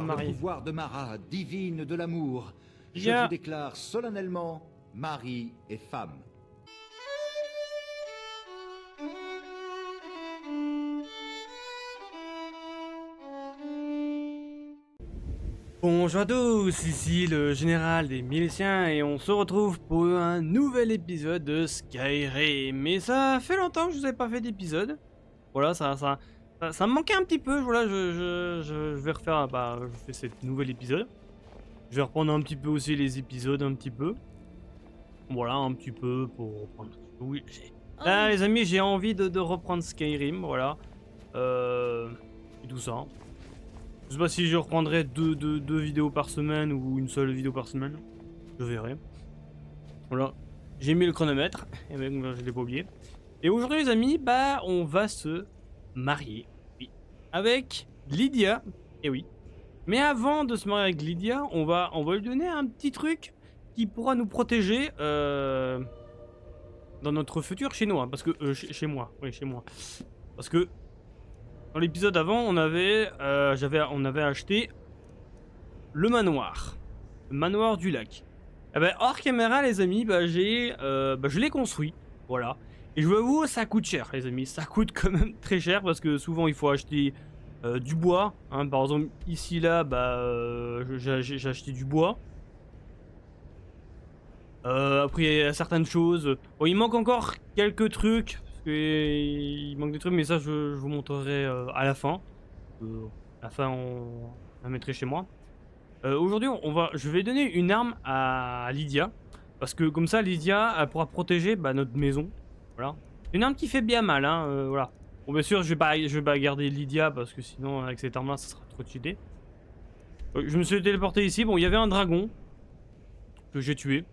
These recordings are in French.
le marier. pouvoir de Mara, divine de l'amour, je Bien. vous déclare solennellement mari et femme. Bonjour à tous, ici le général des Miliciens et on se retrouve pour un nouvel épisode de Skyrim. Mais ça fait longtemps que je vous ai pas fait d'épisode. Voilà, ça me manquait un petit peu. Voilà, je vais refaire, je fais cet nouvel épisode. Je vais reprendre un petit peu aussi les épisodes, un petit peu. Voilà, un petit peu pour reprendre. Oui, là, les amis, j'ai envie de reprendre Skyrim, voilà. Et tout ça. Je sais pas si je reprendrai deux vidéos par semaine ou une seule vidéo par semaine. Je verrai. Voilà. J'ai mis le chronomètre. Et ben, je l'ai pas oublié. Et aujourd'hui, les amis, on va se marier. Oui. Avec Lydia. Et oui. Mais avant de se marier avec Lydia, on va lui donner un petit truc qui pourra nous protéger dans notre futur chez nous. Hein, parce que. Chez moi. Oui, chez moi. Parce que. Dans l'épisode avant, on avait acheté le manoir. Le manoir du lac. Eh ben, hors caméra, les amis, je l'ai construit. Voilà. Et je vous avoue, ça coûte cher, les amis. Ça coûte quand même très cher parce que souvent, il faut acheter du bois. Hein. Par exemple, ici, là, j'ai acheté du bois. Après, il y a certaines choses. Bon, il manque encore quelques trucs. Parce que il manque des trucs, mais ça, je vous montrerai à la fin. À la fin, on la mettrai chez moi. Aujourd'hui, je vais donner une arme à Lydia. Parce que comme ça, Lydia, elle pourra protéger notre maison. Voilà. Une arme qui fait bien mal, hein, voilà. Bon, bien sûr, je vais pas garder Lydia parce que sinon, avec cette arme-là, ça sera trop cheaté. Je me suis téléporté ici. Bon, il y avait un dragon que j'ai tué.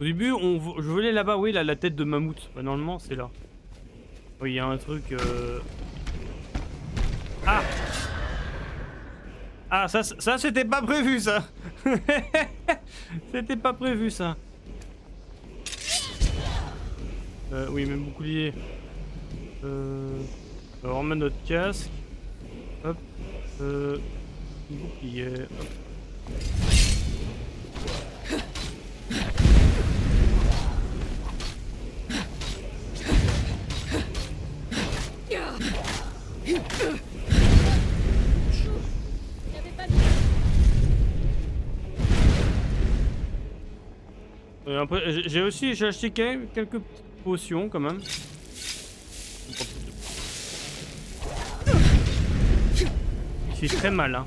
Au début, je voulais là-bas, oui, la tête de mammouth. Bah, normalement, c'est là. Oui, il y a un truc. Ah! Ah, ça c'était pas prévu, ça. C'était pas prévu, ça. Oui, même bouclier. On remet notre casque. Hop. Bouclier. Hop. Après, j'ai acheté quelques petites potions quand même. Il fait très mal, hein.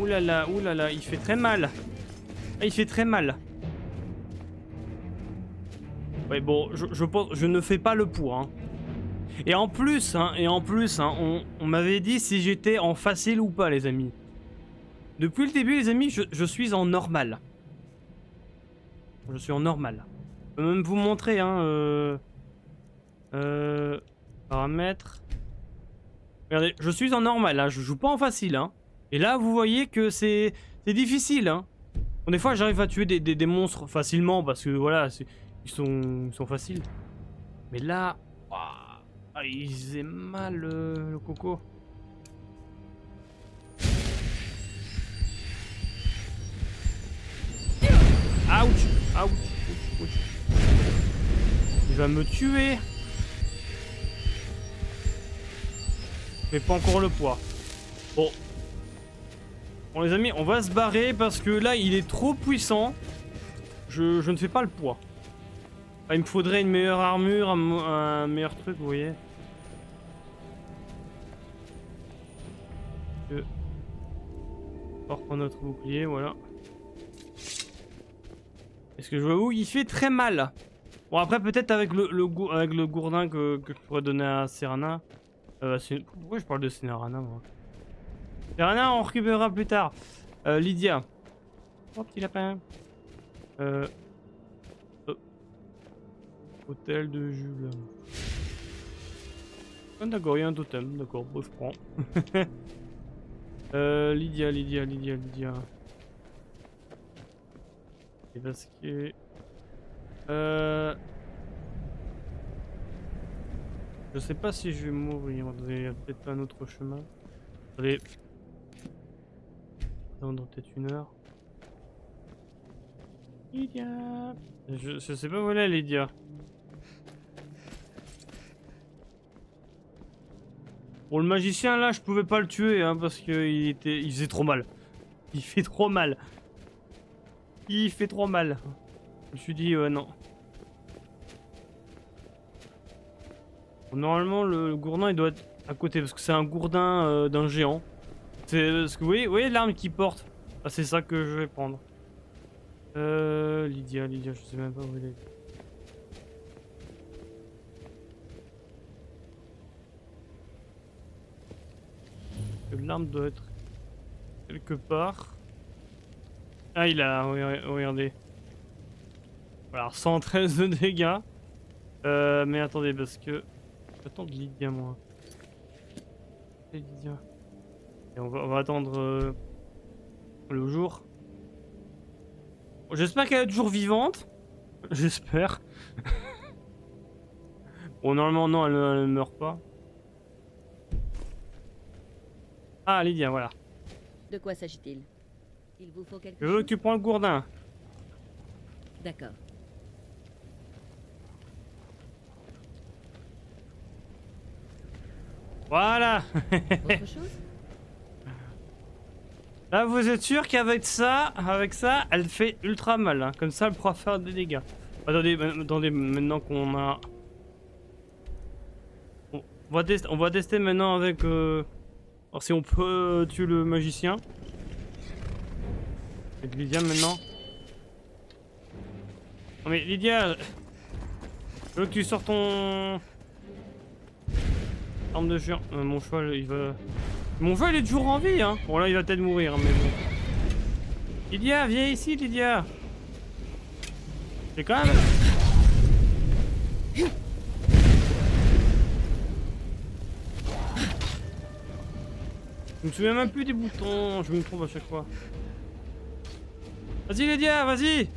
Oulala, il fait très mal. Ah, il fait très mal. Ouais, bon, je pense, je ne fais pas le poids, hein. Et en plus, on m'avait dit si j'étais en facile ou pas, les amis. Depuis le début, les amis, je suis en normal. Je suis en normal. Je peux même vous montrer, hein. Paramètres. Regardez, je suis en normal, hein. Je joue pas en facile, hein. Et là, vous voyez que c'est difficile, hein. Bon, des fois, j'arrive à tuer des monstres facilement parce que voilà, ils sont faciles. Mais là, il faisait mal le coco. Ouch! Ouch! Il va me tuer! Mais pas encore le poids. Bon. Bon, les amis, on va se barrer parce que là, il est trop puissant. Je ne fais pas le poids. Ah, il me faudrait une meilleure armure, un meilleur truc, vous voyez. On va reprendre notre bouclier, voilà. Est-ce que je vois où il fait très mal. Bon, après, peut-être avec le gourdin que je pourrais donner à Serana. Pourquoi je parle de Serana, moi? Serana, on récupérera plus tard. Lydia. Oh, petit lapin. Hôtel de Jules. Ah, d'accord, il y a un totem. D'accord, bon, je prends. Lydia. Et parce que... Je sais pas si je vais mourir. Il y a peut-être pas un autre chemin. Allez. Dans peut-être 1 heure. Lydia. Je sais pas où elle est, Lydia. Bon, le magicien là, je pouvais pas le tuer hein, parce qu'il faisait trop mal. Il fait trop mal. Il fait trop mal. Je me suis dit, non. Bon, normalement, le gourdin il doit être à côté parce que c'est un gourdin d'un géant. C'est parce que vous voyez l'arme qu'il porte. Ah, c'est ça que je vais prendre. Lydia, je sais même pas où elle est. L'arme doit être quelque part. Ah, il a, regardez. Alors 113 de dégâts. Mais attendez parce que j'attends de Lydia moi. Et Lydia. Et on va attendre le jour. J'espère qu'elle est toujours vivante. J'espère. Bon, normalement, non, elle ne meurt pas. Ah, Lydia, voilà. De quoi s'agit-il? Il vous faut quelque Je veux chose? que tu prends le gourdin. D'accord. Voilà. Autre chose? Là, vous êtes sûr qu'avec ça, elle fait ultra mal. Hein. Comme ça, elle pourra faire des dégâts. Attendez, maintenant qu'on a... On va tester maintenant avec... Alors si on peut tuer le magicien. Avec Lydia maintenant. Non mais Lydia... Je veux que tu sors ton... Arme de géant. Mon cheval, il va... Mon cheval il est toujours en vie hein. Bon là il va peut-être mourir mais bon. Lydia, viens ici Lydia. C'est quand même... Je me souviens même plus des boutons, je me trompe à chaque fois. Vas-y Lydia, vas-y.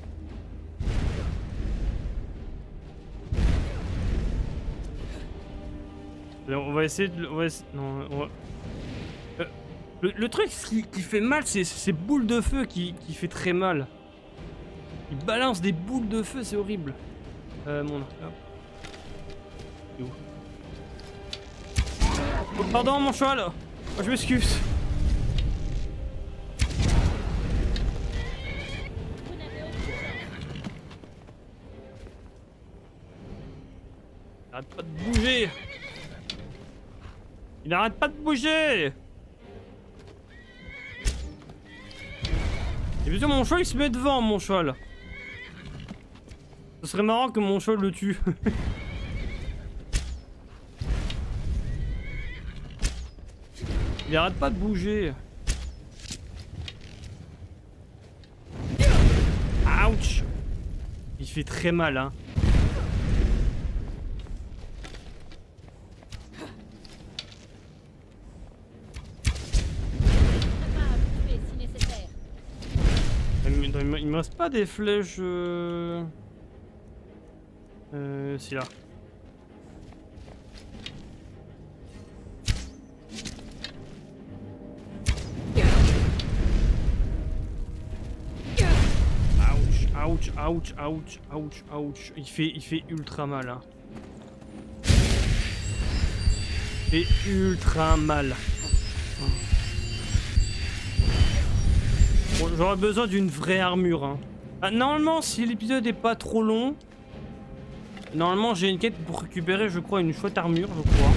On va essayer de... Non, on va... Le truc qui fait mal, c'est ces boules de feu qui fait très mal. Il balance des boules de feu, c'est horrible. Mon arc là. Il est où? Oh, pardon mon cheval. Oh, je m'excuse. Il arrête pas de bouger. Il arrête pas de bouger. Et putain mon cheval il se met devant mon cheval. Ce serait marrant que mon cheval le tue. Il arrête pas de bouger. Ouch. Il fait très mal hein. Il me reste pas des flèches si là. Ouch, ouch, ouch, ouch, ouch. Il fait ultra mal hein. Il fait ultra mal. Bon, j'aurais besoin d'une vraie armure. Hein. Ah, normalement, si l'épisode est pas trop long, normalement j'ai une quête pour récupérer, je crois, une chouette armure, je crois.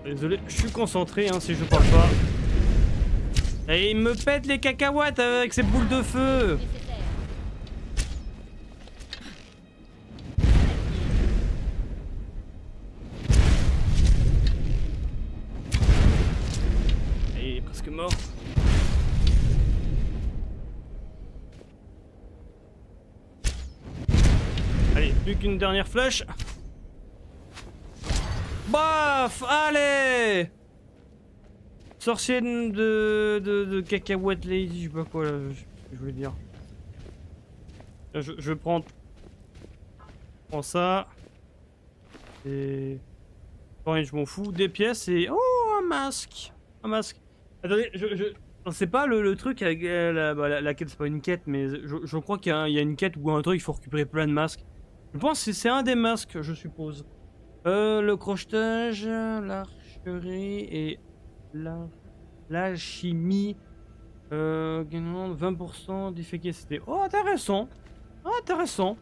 Désolé, je suis concentré hein, si je parle pas. Et il me pète les cacahuètes avec ses boules de feu. Il est presque mort. Allez, plus qu'une dernière flèche. Baf, allez. sorcier de cacahuète lady, je sais pas quoi là, je voulais dire. Je prends ça. Et... Rien, je m'en fous. Des pièces et... Oh, un masque. Un masque. Attendez, c'est pas le truc avec la quête, c'est pas une quête, mais je crois qu'il y a une quête ou un truc, il faut récupérer plein de masques. Je pense que c'est un des masques, je suppose. Le crochetage, l'archerie et l'alchimie. Gagnant 20% d'efficacité. Oh, intéressant. Ah, intéressant.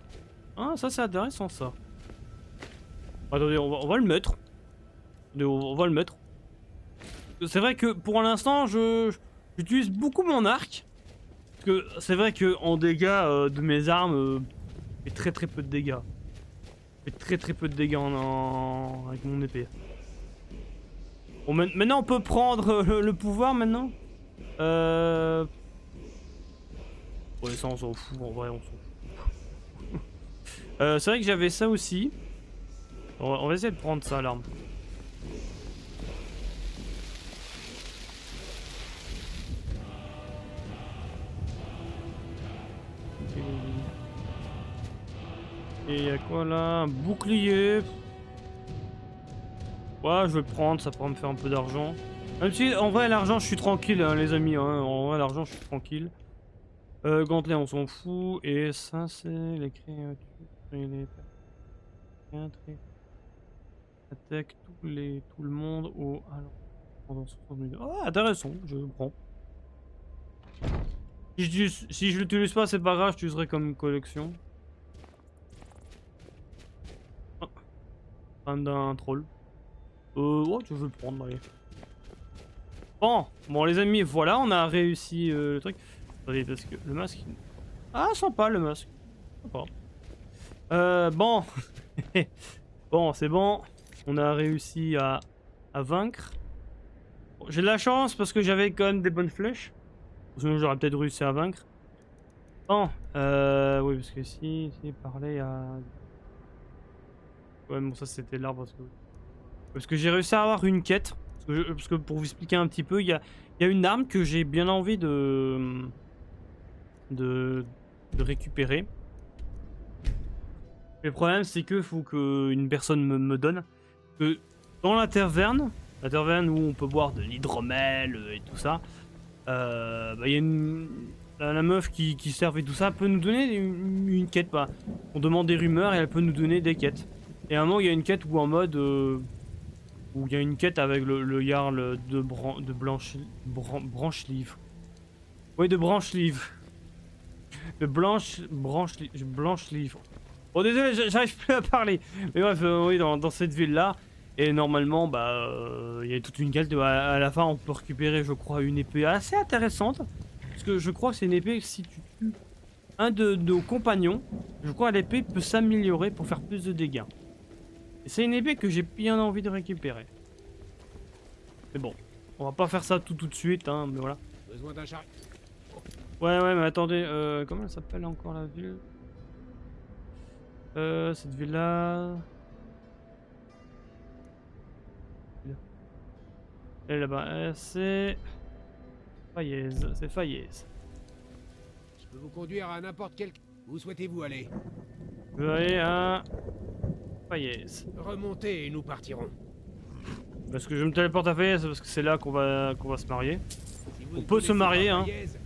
Ah, ça c'est intéressant ça. Attendez, on va le mettre. On va le mettre. C'est vrai que pour l'instant, j'utilise beaucoup mon arc. Parce que c'est vrai que en dégâts de mes armes, je fais très peu de dégâts. Je fais très peu de dégâts avec mon épée. Bon, maintenant on peut prendre le pouvoir maintenant. Ouais, ça on s'en fout, en vrai on s'en fout. C'est vrai que j'avais ça aussi. On va essayer de prendre ça, l'arme. Et y'a quoi là? Un bouclier. Ouais, je vais le prendre, ça pourra me faire un peu d'argent. Même si, en vrai, l'argent, je suis tranquille, hein, les amis. Hein. En vrai, l'argent, je suis tranquille. Gantelet, on s'en fout. Et ça, c'est les créatures et les créatures. Attaque tout le monde au. Alors, pendant 60 minutes. Oh, intéressant, je prends. Si je l'utilise pas, c'est pas grave, je l'utiliserai comme collection. Oh, fan d'un troll. Ouais, je vais le prendre, allez. Bon, les amis, voilà, on a réussi le truc. Attendez, parce que le masque... Ah, sympa, le masque. Sympa. Bon. Bon, c'est bon. On a réussi à vaincre. Bon, j'ai de la chance parce que j'avais quand même des bonnes flèches. Sinon, j'aurais peut-être réussi à vaincre. Bon, oui, parce que si parlait à... Ouais, bon, ça c'était l'arbre parce que j'ai réussi à avoir une quête. Parce que pour vous expliquer un petit peu, il y a une arme que j'ai bien envie de récupérer. Le problème, c'est que faut qu'une personne me donne. Que dans la taverne où on peut boire de l'hydromel et tout ça, il y a la meuf qui serve et tout ça peut nous donner une quête. Bah. On demande des rumeurs et elle peut nous donner des quêtes. Et à un moment, il y a une quête où en mode... où il y a une quête avec le Jarl de Branche-Livre. Oui, de Branche-Livre. De Blanche-Livre. Bon, désolé, j'arrive plus à parler. Mais bref, oui, dans cette ville-là. Et normalement, il y a toute une quête. À la fin, on peut récupérer, je crois, une épée assez intéressante. Parce que je crois que c'est une épée, si tu tues un de nos compagnons, je crois que l'épée peut s'améliorer pour faire plus de dégâts. Et c'est une épée que j'ai bien envie de récupérer. Mais bon, on va pas faire ça tout de suite, hein, mais voilà. Besoin d'un chariot. Ouais, mais attendez, comment elle s'appelle encore la ville? Cette ville-là... Elle est là-bas, c'est... Faillaise, c'est Faillaise. Je peux vous conduire à n'importe quel... Où souhaitez-vous aller? Je vais aller à... Faillaise. Remontez et nous partirons. Parce que je me téléporte à Faillaise, parce que c'est là qu'on va se marier. Si vous On ne peut se connaissez marier, pas hein. Faillaise,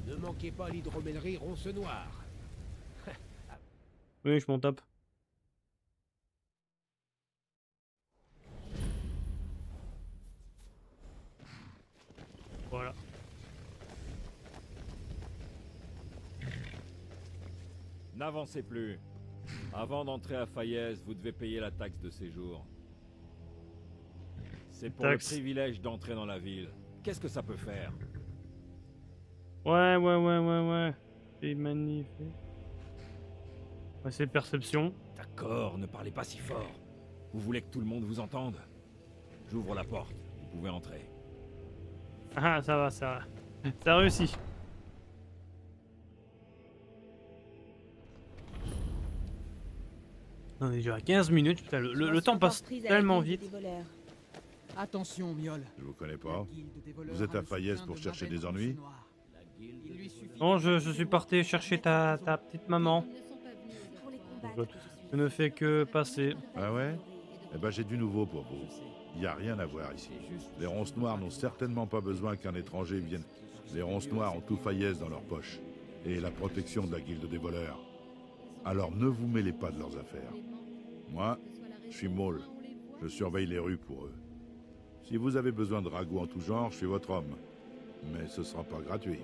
ne manquez pas l'hydromellerie Ronce Noire. Oui, je m'en tape. Voilà. N'avancez plus. Avant d'entrer à Faillaise, vous devez payer la taxe de séjour. C'est pour le privilège d'entrer dans la ville. Qu'est-ce que ça peut faire? Ouais. C'est magnifique. Ouais, c'est perception. D'accord, ne parlez pas si fort. Vous voulez que tout le monde vous entende? J'ouvre la porte. Vous pouvez entrer. Ah, ça va. Ça a réussi. On est déjà à 15 minutes, putain, le temps passe tellement vite. Attention, Miol. Je vous connais pas. La guilde des voleurs Vous êtes a à le Fayez soutien pour de chercher Maven des ennuis? Noir. Il lui suffit Non, de- je suis parti chercher ta petite maman. Ils ne sont pas venus Pour les aujourd'hui. combattre. Je ne fais que passer. Ah ouais? Eh ben j'ai du nouveau pour vous. Il n'y a rien à voir ici. Les ronces noires n'ont certainement pas besoin qu'un étranger vienne. Les ronces noires ont tout Fayez dans leur poche. Et la protection de la guilde des voleurs. Alors ne vous mêlez pas de leurs affaires. Moi, je suis Maul. Je surveille les rues pour eux. Si vous avez besoin de ragots en tout genre, je suis votre homme. Mais ce sera pas gratuit.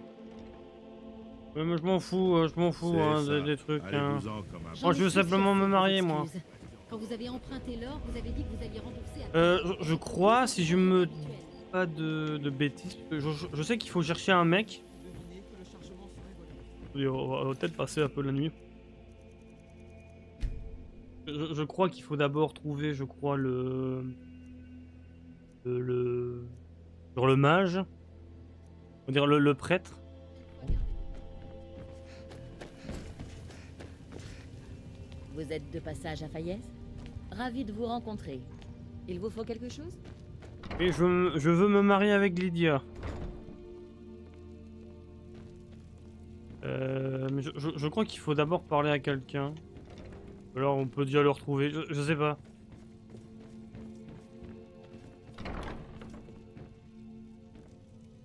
Ouais, mais je m'en fous C'est hein, ça. des trucs. Hein. Allez-vous-en comme un... Moi, je veux J'en suis simplement sûre me que marier, vos moi. excuses. Quand vous avez emprunté l'or, vous avez dit que vous alliez rembourser à Je crois, si je me dis pas de bêtises, je sais qu'il faut chercher un mec. Devinez que le chargement serait volé. Et on va peut-être passer un peu la nuit. Je crois qu'il faut d'abord trouver, je crois, genre le mage. On va dire le prêtre. Vous êtes de passage à Fayez? Ravi de vous rencontrer. Il vous faut quelque chose? Et je veux me marier avec Lydia. Mais je crois qu'il faut d'abord parler à quelqu'un. Alors on peut déjà le retrouver, je sais pas.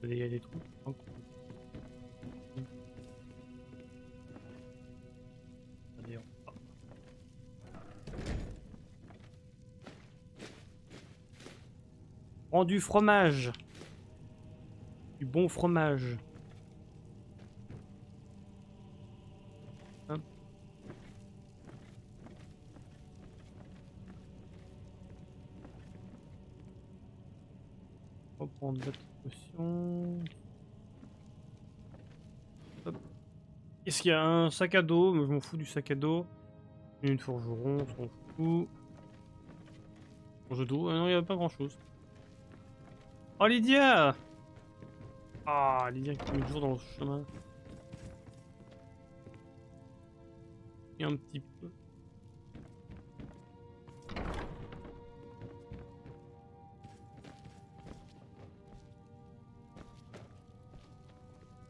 Il y a des trous. Allez, on part. Prends du fromage. Du bon fromage. Hop. On va prendre d'autres potions. Hop. Est-ce qu'il y a un sac à dos? Mais je m'en fous du sac à dos. Une forgeron, on s'en fout. Forge d'eau, non, il n'y a pas grand chose. Oh Lydia! Ah, Lydia qui met toujours dans le chemin. Et un petit peu.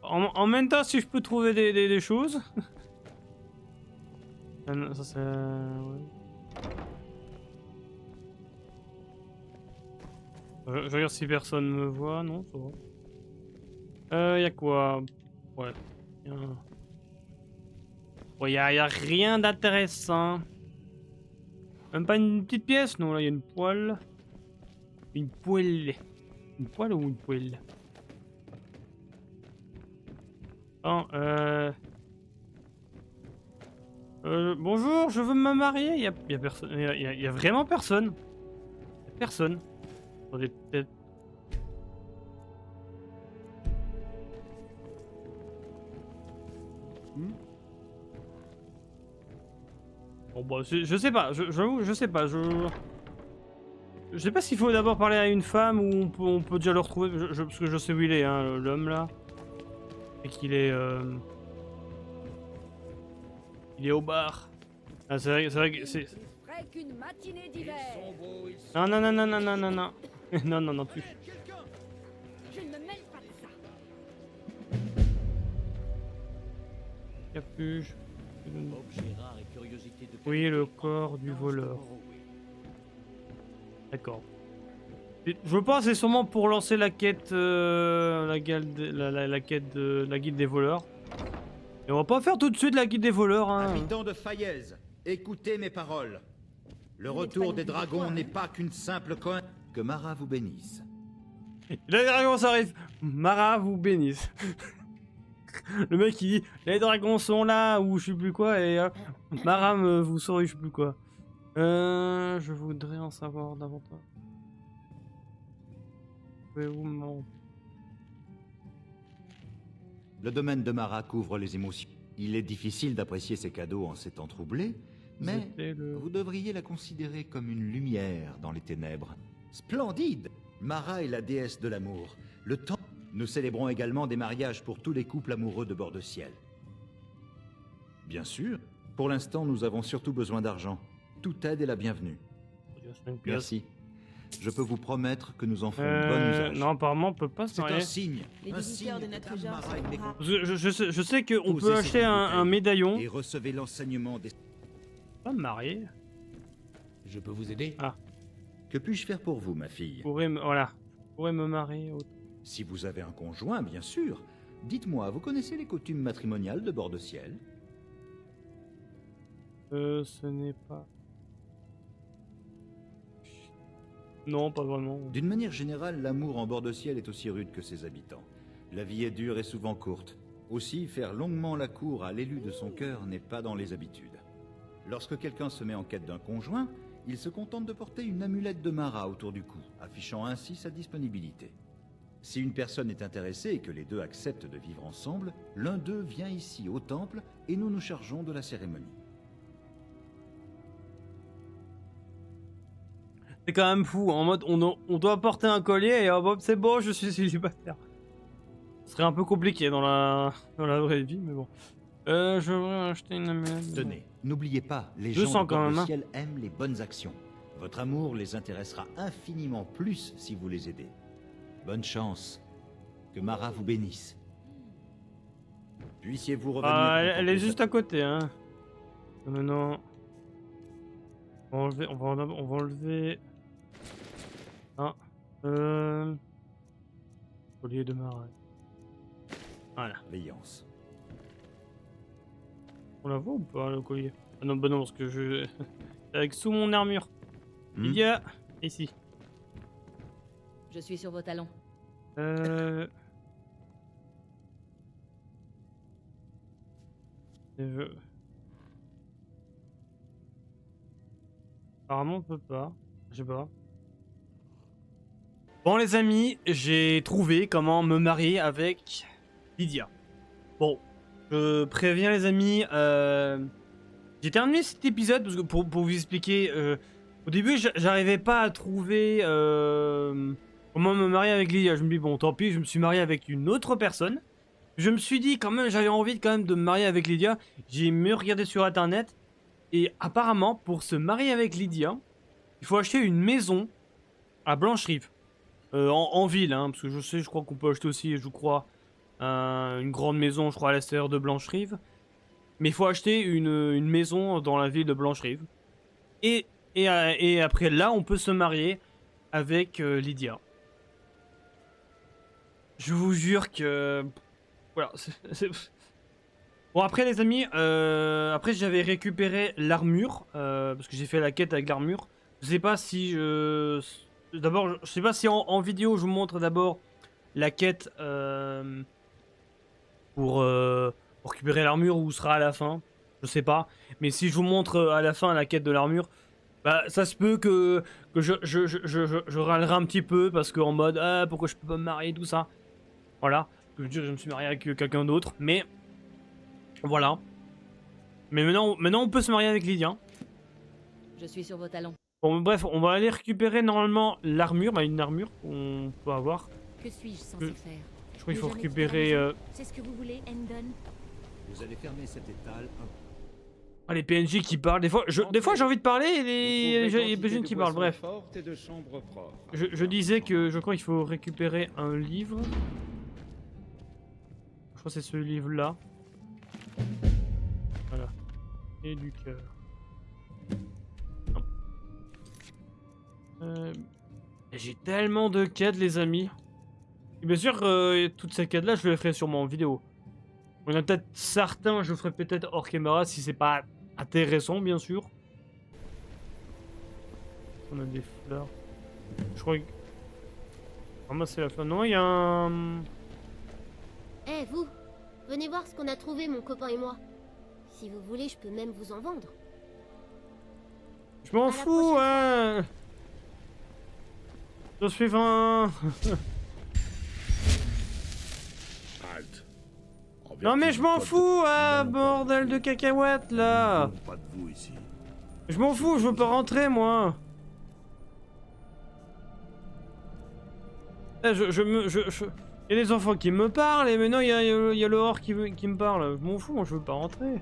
En même temps, si je peux trouver des choses. Ah non, ça c'est... ouais. Je regarde si personne me voit, non, ça va. Y'a quoi? Ouais. Ouais, y a rien d'intéressant. Même pas une petite pièce? Non, là, y a une poêle. Une poêle. Une poêle ou une poêle? Bon, bonjour, je veux me marier. Y a personne. Y a vraiment personne. Y a personne. Attendez, peut-être. Bon, bah, je sais pas. Je sais pas. Je sais pas s'il faut d'abord parler à une femme ou on peut déjà le retrouver. Parce que je sais où il est, hein, l'homme là. Et qu'il est. Il est au bar. Ah, c'est vrai que c'est. Frais qu'une matinée d'hiver. Non, non, non, non, non, non, non, non. Non, non, non, plus. Je ne me mêle pas de ça. Capuche. Objet rare et curiosité de Oui, le corps du voleur. D'accord. Je pense que c'est sûrement pour lancer la quête, la quête de la guilde des voleurs. Et on va pas faire tout de suite la guilde des voleurs, hein. Habitants de Fayez, écoutez mes paroles. Le Vous n'êtes retour pas des non plus dragons des n'est rois, pas qu'une simple coin. Que Mara vous bénisse. Les dragons arrivent. Mara vous bénisse. Le mec il dit les dragons sont là ou je sais plus quoi et Mara vous saurez je sais plus quoi. Je voudrais en savoir davantage. Pouvez-vous m'en... Le domaine de Mara couvre les émotions. Il est difficile d'apprécier ses cadeaux en ces temps troublés, mais C'était le... vous devriez la considérer comme une lumière dans les ténèbres. Splendide! Mara est la déesse de l'amour. Le temps... Nous célébrons également des mariages pour tous les couples amoureux de bord de ciel. Bien sûr, pour l'instant, nous avons surtout besoin d'argent. Toute aide est la bienvenue. Il y a 5 pièces. Merci. je peux vous promettre que nous en ferons bon usage. Non, apparemment, on peut pas se C'est marier. un signe. Les Un visiteurs signe de que notre Dame genre Mara sont est mécontente. rares. Je sais qu'on Posez peut cette acheter un bouteille médaillon. Et recevez l'enseignement des... Pas me marier. Je peux vous aider? Que puis-je faire pour vous, ma fille? Voilà. Je pourrais me marier. Si vous avez un conjoint, bien sûr. Dites-moi, vous connaissez les coutumes matrimoniales de Bord-de-Ciel? Ce n'est pas... Non, pas vraiment. D'une manière générale, l'amour en Bord-de-Ciel est aussi rude que ses habitants. La vie est dure et souvent courte. Aussi, faire longuement la cour à l'élu de son cœur n'est pas dans les habitudes. Lorsque quelqu'un se met en quête d'un conjoint, il se contente de porter une amulette de Mara autour du cou, affichant ainsi sa disponibilité. Si une personne est intéressée et que les deux acceptent de vivre ensemble, l'un d'eux vient ici au temple et nous nous chargeons de la cérémonie. C'est quand même fou, en mode on doit porter un collier et hop, c'est bon, je suis célibataire. Ce serait un peu compliqué dans la vraie vie, mais bon. Je voudrais acheter une amulette. Tenez, n'oubliez pas, les 200 gens de quand même, hein. Bord-de-Ciel aiment les bonnes actions. Votre amour les intéressera infiniment plus si vous les aidez. Bonne chance. Que Mara vous bénisse. Puissiez-vous revenir... Elle est contempler juste sa- à côté, hein. Maintenant... On va enlever... Ah. Collier de marin. Voilà. Veillance. On la voit ou pas, le collier? Ah non, bah non, parce que je... Avec sous mon armure. Hmm. Il y a... Ici. Je suis sur vos talons. Je... Apparemment on peut pas. Je sais pas. Bon les amis, j'ai trouvé comment me marier avec Lydia. Bon, je préviens les amis, j'ai terminé cet épisode parce que pour vous expliquer, au début j'arrivais pas à trouver comment me marier avec Lydia. Je me dis bon tant pis, je me suis marié avec une autre personne. Je me suis dit quand même, j'avais envie quand même de me marier avec Lydia. J'ai mieux regardé sur internet. Et apparemment, pour se marier avec Lydia, il faut acheter une maison à Blancherive. En ville, hein, parce que je crois qu'on peut acheter aussi, je crois, une grande maison, je crois, à l'extérieur de Blancherive. Mais il faut acheter une maison dans la ville de Blancherive. Et après là, on peut se marier avec Lydia. Je vous jure que... Voilà, Bon après les amis, après j'avais récupéré l'armure, parce que j'ai fait la quête avec l'armure. Je sais pas si D'abord, je sais pas si en vidéo je vous montre d'abord la quête pour récupérer l'armure ou sera à la fin. Je sais pas. Mais si je vous montre à la fin la quête de l'armure, bah ça se peut que je râlerai un petit peu parce qu'en mode ah pourquoi je peux pas me marier tout ça. Voilà. Je veux dire je me suis marié avec quelqu'un d'autre, mais voilà. Mais maintenant on peut se marier avec Lydia. Je suis sur vos talons. Bon bref, on va aller récupérer normalement l'armure, bah, une armure qu'on peut avoir. Que suis-je censé faire? Je crois qu'il faut Ne jamais récupérer... quitter la maison. C'est ce que vous voulez, Endon? Vous allez fermer cet étal. Ah, les PNJ qui parlent, des fois j'ai envie de parler et les PNJ qui parlent, bref. Je disais que je crois qu'il faut récupérer un livre. Je crois que c'est ce livre là. Voilà. Et du cœur. J'ai tellement de quêtes les amis. Et bien sûr toutes ces quêtes là je les ferai sûrement en vidéo. On a peut-être certains, je ferai peut-être hors caméra si c'est pas intéressant bien sûr. On a des fleurs. Je crois que... Ramasser la fleur. Non, il y a un... Eh vous, venez voir ce qu'on a trouvé mon copain et moi. Si vous voulez, je peux même vous en vendre. Je m'en À la fous, hein. Le suivant. Halte. En Non mais vertu je du m'en code, fous, nous ah, n'allons pas bordel vous de aider. cacahuètes Nous là. ne voulons pas de vous ici. Je m'en fous, je veux pas rentrer moi. Eh, il y a des enfants qui me parlent et maintenant il y a le hors qui me parle. Je m'en fous, moi je veux pas rentrer.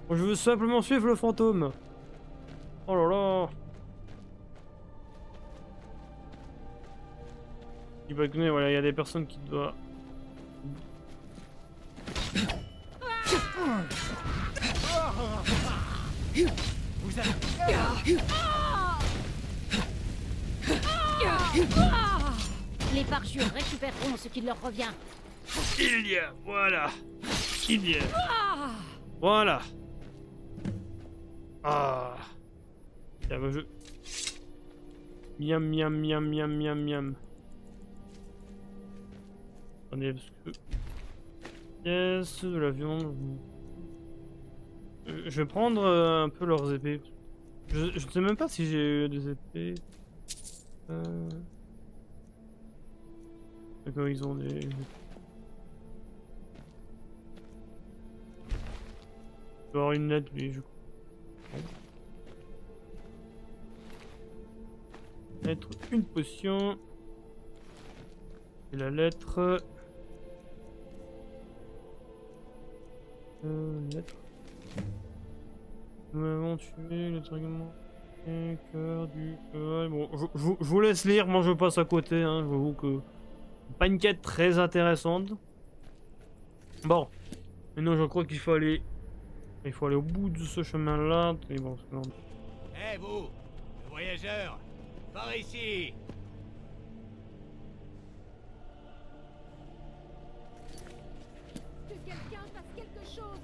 Moi je veux simplement suivre le fantôme. Oh là là. Il va connaître, voilà, il y a des personnes qui doivent... Les parjures récupéreront ce qui leur revient. Il y a, voilà. Il y a. Voilà. Ah. Tiens, bah, je... Miam, miam, miam, miam, miam, miam. Attendez, parce que... Yes, de la viande. Je vais prendre un peu leurs épées. Je sais même pas si j'ai des épées. D'accord, ils ont des... Je dois avoir une lettre, lui, je crois. Lettre, une potion. Et la lettre... lettre. Nous avons tué le trigament. Cœur du... bon, je vous laisse lire, moi je passe à côté, hein, je vous que... Pas une quête très intéressante. Bon. Maintenant je crois qu'il faut aller... Il faut aller au bout de ce chemin-là. Et bon, Eh vous, le voyageur, par ici. Que quelqu'un fasse quelque chose.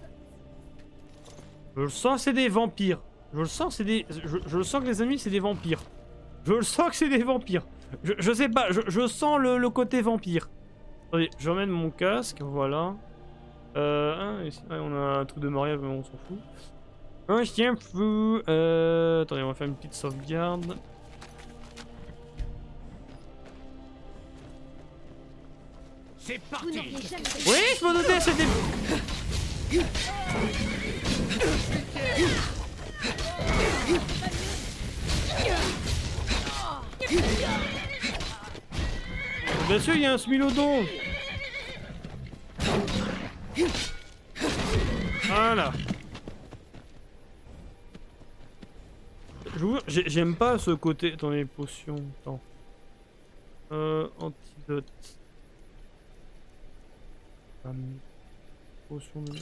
je le sens, c'est des vampires. Je le sens, c'est des... Je le sens que les ennemis, c'est des vampires. Je le sens que c'est des vampires. Je sais pas, je sens le côté vampire. Attendez, je remets mon casque, voilà. Ici, on a un truc de mariage, mais on s'en fout. Un chien fou. Attendez, on va faire une petite sauvegarde. C'est Vous parti. n'auriez jamais... Oui, je me doutais, c'était... Bien sûr, il y a un smilodon. Voilà. J'aime pas ce côté... Attendez, potion. Attends. Antidote. Potion de...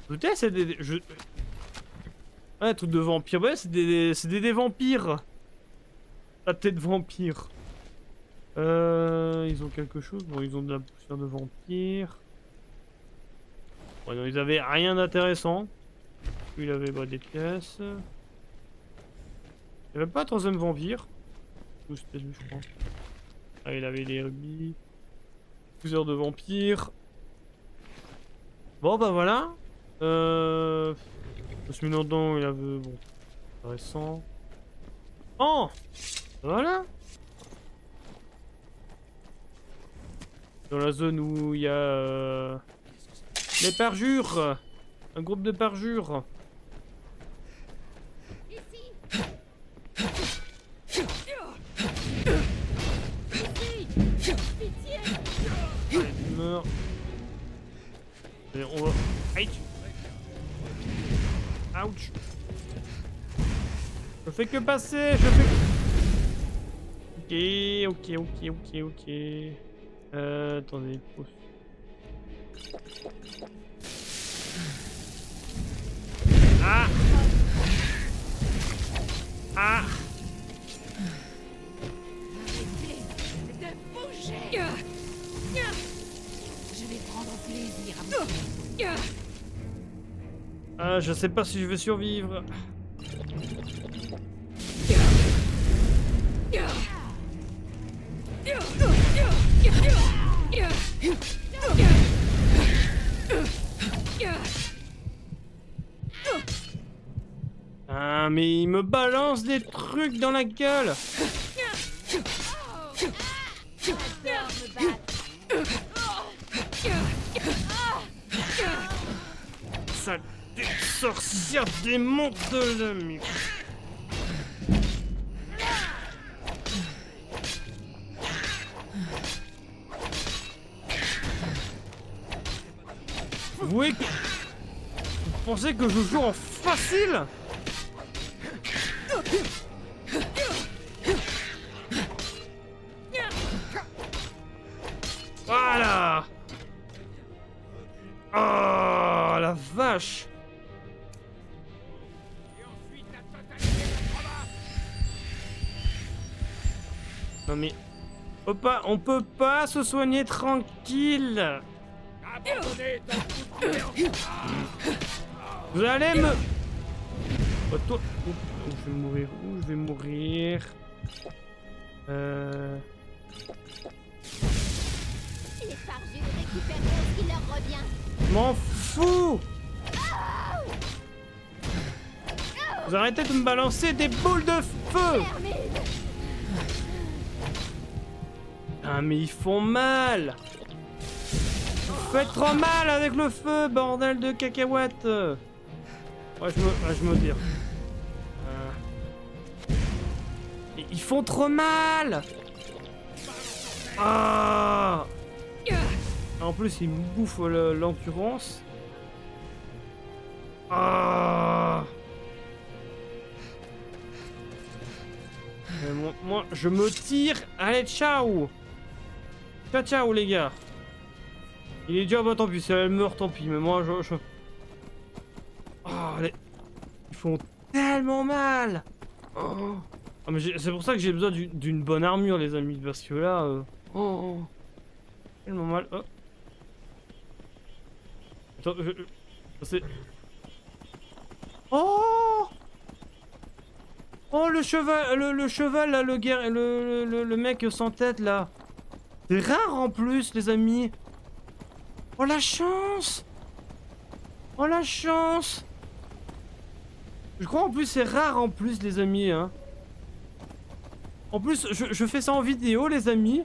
Peut-être c'est des... Ouais, truc de vampire. Ouais, c'est des vampires. La tête vampire. Ils ont quelque chose. Bon, ils ont de la poussière de vampire. Bon, non, ils avaient rien d'intéressant. Il avait des pièces. Il n'y avait pas un troisième vampire. Ou c'était lui, je crois. Ah, il avait les rubis. Plusieurs de vampires. Bon, bah voilà. Je me suis mis dedans, il avait... Bon, intéressant. Oh, voilà. Dans la zone où il y a... les parjures. Un groupe de parjures. Allez, tu meurs. Et on va... Aïe. Ouch. Je fais que passer, je fais... Ok. Attendez. Ah. Ah. Arrêtez de bouger. Je vais prendre plaisir à vous. Ah, je sais pas si je vais survivre. Ah, mais il me balance des trucs dans la gueule. J'adore me battre. Sale sorcière démon de l'ami. Vous voyez que... Vous pensez que je joue en facile? Voilà. Oh la vache. Non mais... on peut pas se soigner tranquille. Vous allez me... Oh, toi... Oh, je vais mourir. Où je vais mourir? Les parjures récupéreront ce qui leur revient. M'en fous. Vous arrêtez de me balancer des boules de feu. Ah mais ils font mal. Vous faites trop mal avec le feu, bordel de cacahuètes. Ouais, je me dire. Ils font trop mal. Ah. En plus, ils me bouffent l'endurance. Ah. Moi, je me tire. Allez, ciao. Ciao, ciao, les gars. Il est dur, bah tant pis. Si elle meurt, tant pis. Mais moi, je... Oh, ils font tellement mal. Oh. Ah, mais c'est pour ça que j'ai besoin d'une bonne armure, les amis. Parce que là... Oh. Tellement mal. Oh. Attends, c'est... Oh. Oh, le cheval, le cheval là, le mec sans tête là. C'est rare en plus, les amis. Oh la chance. Oh la chance. Je crois en plus c'est rare en plus, les amis. Hein. En plus, je fais ça en vidéo, les amis.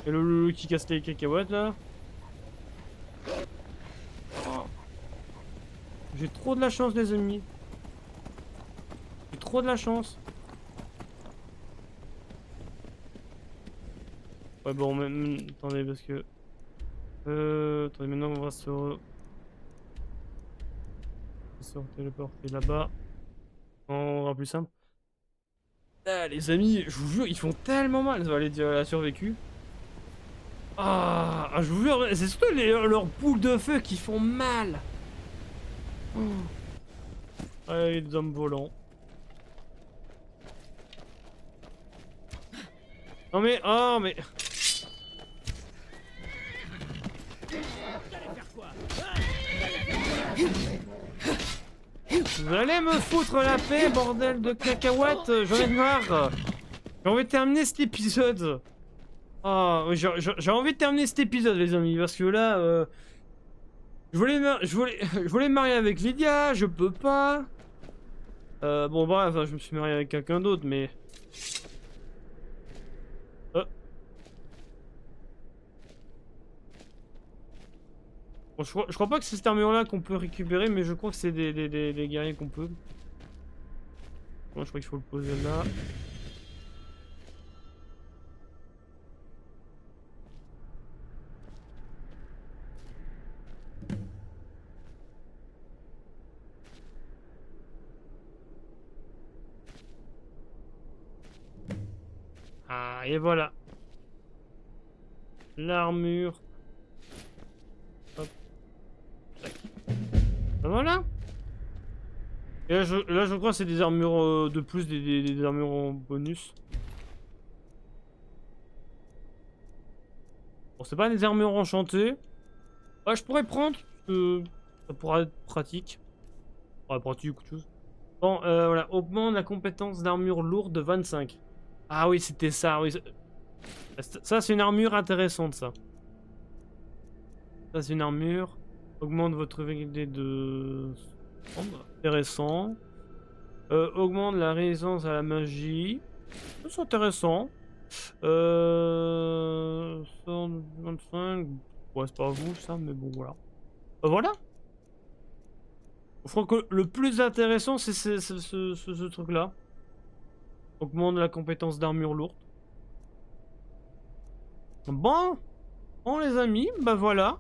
Et le qui casse les cacahuètes là. Oh. J'ai trop de la chance, les amis. J'ai trop de la chance. Ouais bon, même... Attendez, parce que... Attendez, maintenant on va se téléporter là-bas. On va plus simple. Ah, les amis, je vous jure, ils font tellement mal. Ça va aller dire, elle a survécu. Ah, je vous jure, c'est surtout leurs boules de feu qui font mal. Oh. Ouais, des hommes volants. Non mais, oh mais... Vous allez me foutre la paix, bordel de cacahuètes. J'en ai marre. J'ai envie de terminer cet épisode. Oh, j'ai envie de terminer cet épisode, les amis, parce que là... je voulais me marier avec Lydia, je peux pas. Bon bref, je me suis marié avec quelqu'un d'autre, mais... Bon, je crois pas que c'est cette armure là qu'on peut récupérer, mais je crois que c'est des guerriers qu'on peut. Bon, je crois qu'il faut le poser là. Ah, et voilà. L'armure. Hop. Tac. Ben voilà. Et là, je crois que c'est des armures de plus, des armures en bonus. Bon, c'est pas des armures enchantées. Ouais, je pourrais prendre. Ça pourrait être pratique. Ouais, pratique ou chose. Bon, voilà. Augmente la compétence d'armure lourde de 25. Ah oui, c'était ça, oui. Ça, c'est une armure intéressante, ça. Ça, c'est une armure. Augmente votre VD de... Intéressant. Augmente la résistance à la magie. C'est intéressant. 125... Ouais, c'est pas vous, ça, mais bon, voilà. Voilà. Je crois que le plus intéressant, c'est ce truc-là. Augmente la compétence d'armure lourde. Bon, les amis, bah voilà.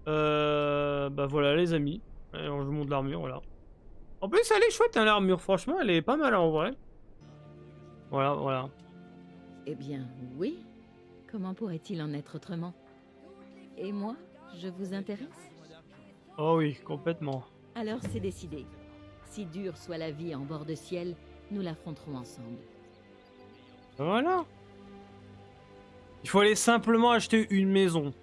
Bah voilà les amis. Alors je monte l'armure, voilà. En plus elle est chouette hein, l'armure, franchement elle est pas mal en vrai. Voilà. Eh bien, oui. Comment pourrait-il en être autrement? Et moi, je vous intéresse? Oh oui, complètement. Alors c'est décidé. Si dure soit la vie en bord de ciel, nous l'affronterons ensemble. Voilà. Il faut aller simplement acheter une maison.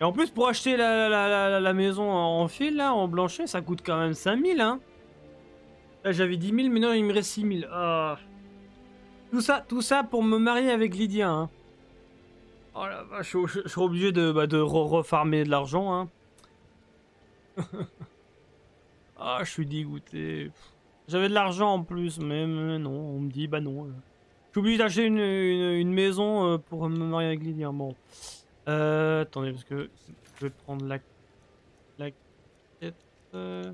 Et en plus, pour acheter la maison en fil, là, en blanchet, ça coûte quand même 5000, hein. Là, j'avais 10 000, mais non, il me reste 6 000. Ah. Tout ça pour me marier avec Lydia, hein. Oh la vache, je serai obligé de refarmer de l'argent, hein. Ah, je suis dégoûté. J'avais de l'argent en plus, mais non, on me dit, bah non. Je suis obligé d'acheter une maison pour me marier avec Lydia, bon. Attendez, parce que je vais prendre la quête. Ouais.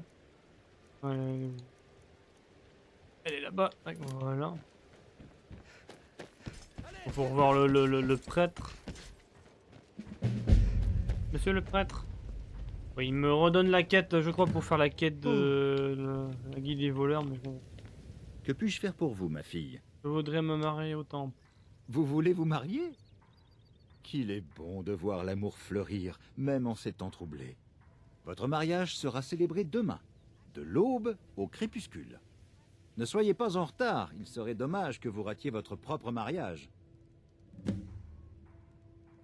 Elle est là-bas. Voilà. Il faut revoir le prêtre. Monsieur le prêtre. Oui, il me redonne la quête, je crois, pour faire la quête de la guilde des voleurs, mais bon. Que puis-je faire pour vous, ma fille? Je voudrais me marier au temple. Vous voulez vous marier? Qu'il est bon de voir l'amour fleurir, même en ces temps troublés. Votre mariage sera célébré demain, de l'aube au crépuscule. Ne soyez pas en retard, il serait dommage que vous ratiez votre propre mariage.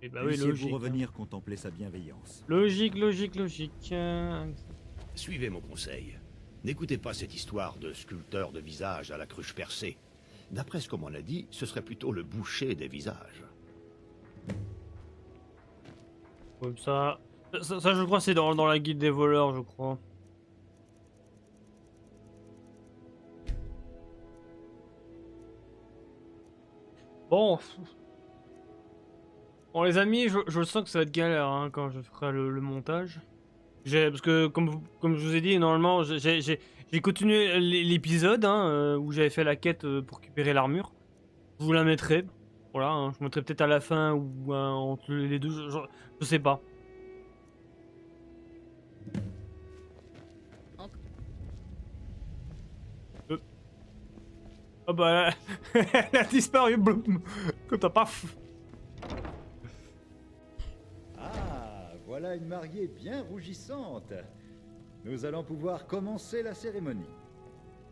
Et bah oui, Puissiez-vous logique. revenir contempler sa bienveillance. Logique. Suivez mon conseil. N'écoutez pas cette histoire de sculpteur de visage à la cruche percée. D'après ce qu'on m'en a dit, ce serait plutôt le boucher des visages. Comme ça, je crois, c'est dans la guilde des voleurs, je crois. Bon. Bon les amis, je sens que ça va être galère hein, quand je ferai le montage. Parce que comme je vous ai dit, normalement j'ai continué l'épisode hein, où j'avais fait la quête pour récupérer l'armure. Je vous la mettrai. Voilà, hein, je mettrai peut-être à la fin ou entre les deux, je sais pas. Oh bah elle a disparu, comme t'as pas. Ah, voilà une mariée bien rougissante. Nous allons pouvoir commencer la cérémonie.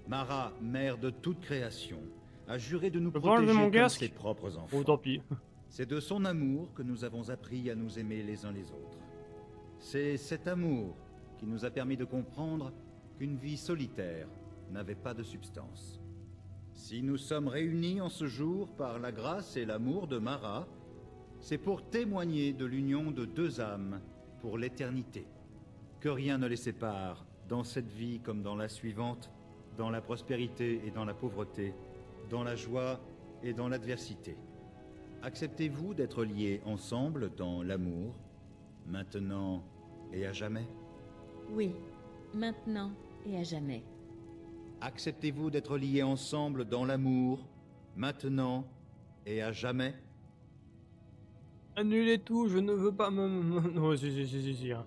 Mara, mère de toute création, a juré de nous protéger comme ses propres enfants. Oh, tant pis. C'est de son amour que nous avons appris à nous aimer les uns les autres. C'est cet amour qui nous a permis de comprendre qu'une vie solitaire n'avait pas de substance. Si nous sommes réunis en ce jour par la grâce et l'amour de Mara, c'est pour témoigner de l'union de deux âmes pour l'éternité. Que rien ne les sépare, dans cette vie comme dans la suivante, dans la prospérité et dans la pauvreté, dans la joie et dans l'adversité. Acceptez-vous d'être liés ensemble dans l'amour, maintenant et à jamais? Oui, maintenant et à jamais. Acceptez-vous d'être liés ensemble dans l'amour, maintenant et à jamais? Annulez tout, je ne veux pas me... Non, si. Hein.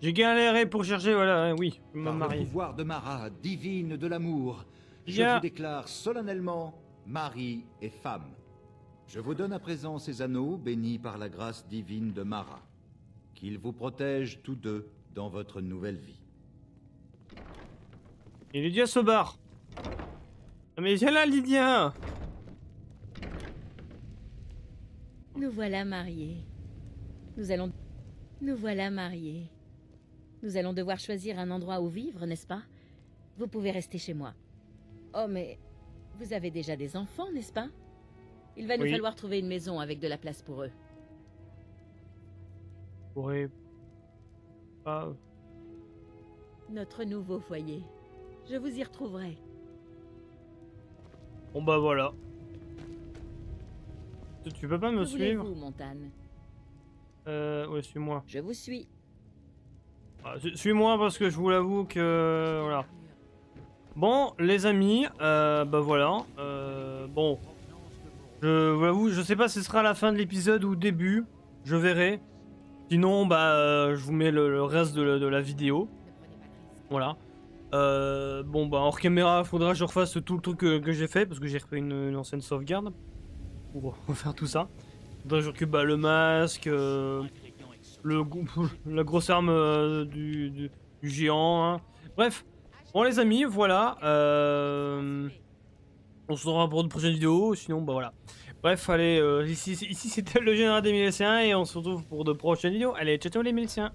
J'ai galéré pour chercher, voilà, oui, je me Par marie. le pouvoir de Mara, divine de l'amour, je vous déclare solennellement mari et femme. Je vous donne à présent ces anneaux bénis par la grâce divine de Mara. Qu'ils vous protègent tous deux dans votre nouvelle vie. Et Lydia se barre. Mais viens là, Lydia. Nous voilà mariés. Nous voilà mariés. Nous allons devoir choisir un endroit où vivre, n'est-ce pas? Vous pouvez rester chez moi. Oh, mais vous avez déjà des enfants, n'est-ce pas? Il va nous falloir trouver une maison avec de la place pour eux. Pourrait pas... Notre nouveau foyer. Je vous y retrouverai. Bon bah voilà. Tu peux pas me suivre? Voulez-vous, Montane? Ouais, suis-moi. Je vous suis. Ah, suis-moi parce que je vous l'avoue que... Voilà. Bon, les amis, bah voilà. Bon. Je vous l'avoue, je sais pas si ce sera à la fin de l'épisode ou au début. Je verrai. Sinon, bah, je vous mets le reste de la vidéo. Voilà. Bon, bah, hors caméra, faudra que je refasse tout le truc que j'ai fait parce que j'ai refait une ancienne sauvegarde. pour refaire tout ça. Donc je récupère le masque, la grosse arme du géant. Hein. Bref, bon les amis, voilà. On se retrouvera pour une prochaine vidéo, sinon bah voilà. Bref, allez, ici c'était le général des Miliciens et on se retrouve pour de prochaines vidéos. Allez, ciao ciao les Miliciens.